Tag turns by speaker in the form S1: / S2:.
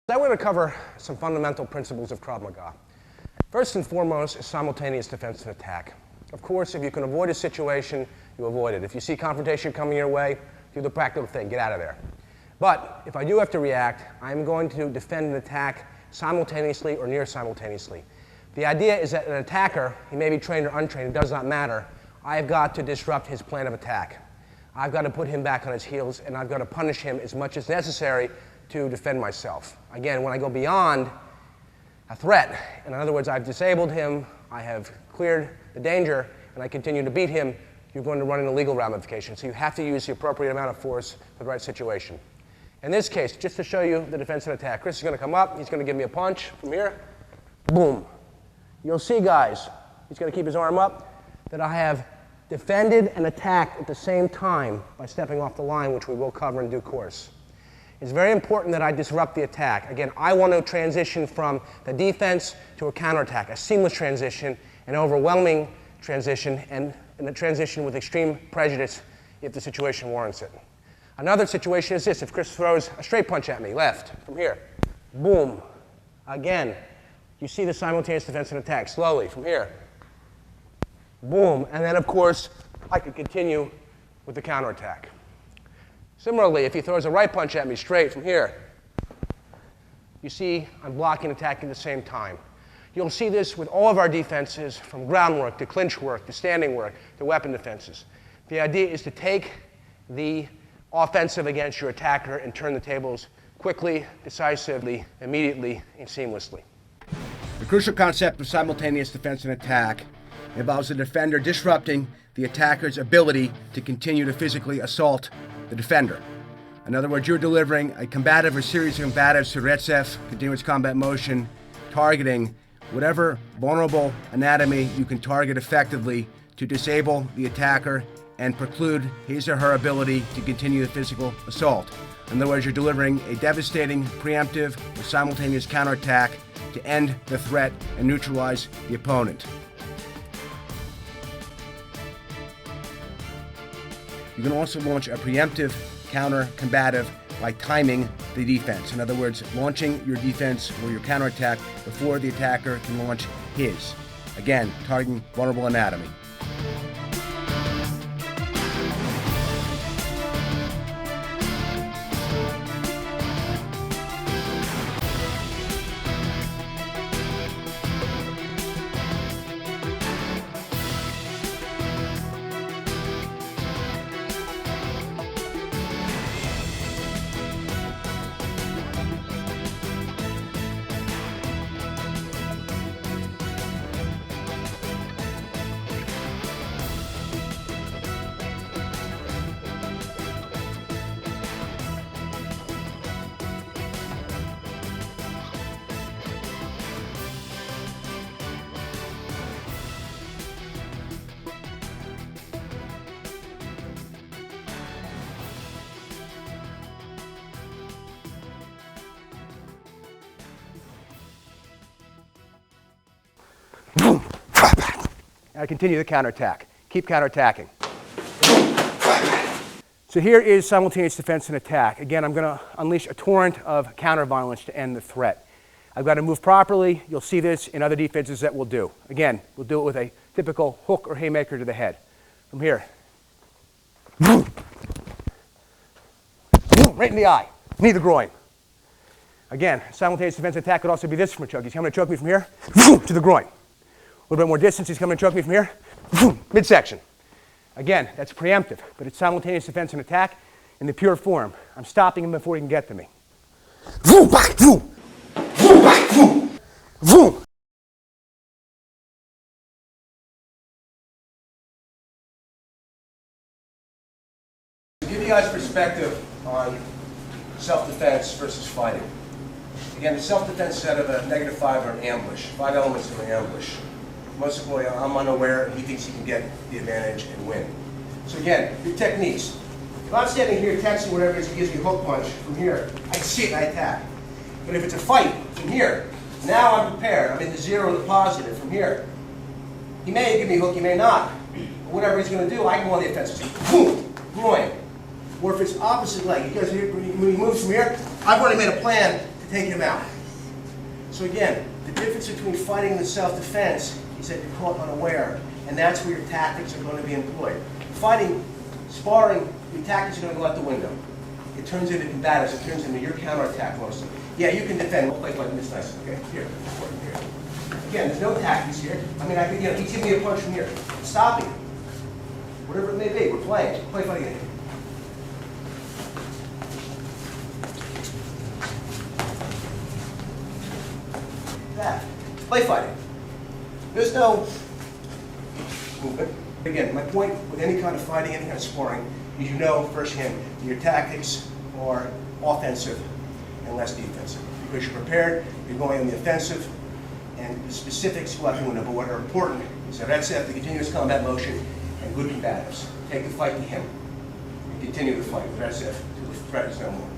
S1: Today we're going to cover some fundamental principles of Krav Maga. First and foremost is simultaneous defense and attack. Of course, if you can avoid a situation, you avoid it. If you see confrontation coming your way, do the practical thing, get out of there. But if I do have to react, I'm going to defend and attack simultaneously or near simultaneously. The idea is that an attacker, he may be trained or untrained, it does not matter. I've got to disrupt his plan of attack. I've got to put him back on his heels, and I've got to punish him as much as necessary to defend myself. Again, when I go beyond a threat, in other words, I've disabled him, I have cleared the danger, and I continue to beat him, you're going to run into legal ramifications. So you have to use the appropriate amount of force for the right situation. In this case, just to show you the defense and attack, Chris is going to come up, he's going to give me a punch from here, boom. You'll see, guys, he's going to keep his arm up, that I have defended and attacked at the same time by stepping off the line, which we will cover in due course. It's very important that I disrupt the attack. Again, I want to transition from the defense to a counterattack, a seamless transition, an overwhelming transition, and a transition with extreme prejudice if the situation warrants it. Another situation is this: if Chris throws a straight punch at me, left, from here, boom. Again, you see the simultaneous defense and attack, slowly, from here, boom. And then, of course, I could continue with the counterattack. Similarly, if he throws a right punch at me straight from here, you see I'm blocking and attacking at the same time. You'll see this with all of our defenses, from groundwork to clinch work to standing work to weapon defenses. The idea is to take the offensive against your attacker and turn the tables quickly, decisively, immediately, and seamlessly.
S2: The crucial concept of simultaneous defense and attack involves the defender disrupting the attacker's ability to continue to physically assault the defender. In other words, you're delivering a combative or series of combatives to Retsev, continuous combat motion, targeting whatever vulnerable anatomy you can target effectively to disable the attacker and preclude his or her ability to continue the physical assault. In other words, you're delivering a devastating, preemptive, or simultaneous counterattack to end the threat and neutralize the opponent. You can also launch a preemptive counter-combative by timing the defense. In other words, launching your defense or your counterattack before the attacker can launch his. Again, targeting vulnerable anatomy.
S1: I continue the counterattack. Keep counterattacking. So here is simultaneous defense and attack. Again, I'm going to unleash a torrent of counter-violence to end the threat. I've got to move properly. You'll see this in other defenses that we'll do. Again, we'll do it with a typical hook or haymaker to the head. From here. Right in the eye. Knee the groin. Again, simultaneous defense and attack could also be this from a choke. He's coming to choke me from here to the groin. A little bit more distance, he's coming to choke me from here, midsection. Again, that's preemptive, but it's simultaneous defense and attack in the pure form. I'm stopping him before he can get to me. To give you guys perspective on self-defense versus fighting. Again, the self-defense set of a -5 or an ambush, 5 elements of an ambush. Most importantly, I'm unaware, and he thinks he can get the advantage and win. So again, your techniques. If I'm standing here texting whatever it is, he gives me a hook punch from here, I can see it and I attack. But if it's a fight from here, now I'm prepared. I'm in the zero or the positive from here. He may give me a hook, he may not. But whatever he's going to do, I can go on the offensive. Boom! Groin. Or if it's opposite leg, because when he moves from here, I've already made a plan to take him out. So again, the difference between fighting and self-defense is that you're caught unaware, and that's where your tactics are going to be employed. Fighting, sparring, your tactics are going to go out the window. It turns into combatives. It turns into your counterattack mostly. Yeah, you can defend. We'll play like this nice, okay? Here. Again, there's no tactics here. I mean, I could, he's giving me a punch from here. Stopping. Whatever it may be, we're playing. Play fighting game. That. Play fighting. There's no movement. Again, my point with any kind of fighting, any kind of sparring, is you know firsthand that your tactics are offensive and less defensive. Because you're prepared, you're going on the offensive, and the specifics go out the window. But what are important is that SF, the continuous combat motion, and good combatives. Take the fight to him and continue the fight with SF until the threat is no more.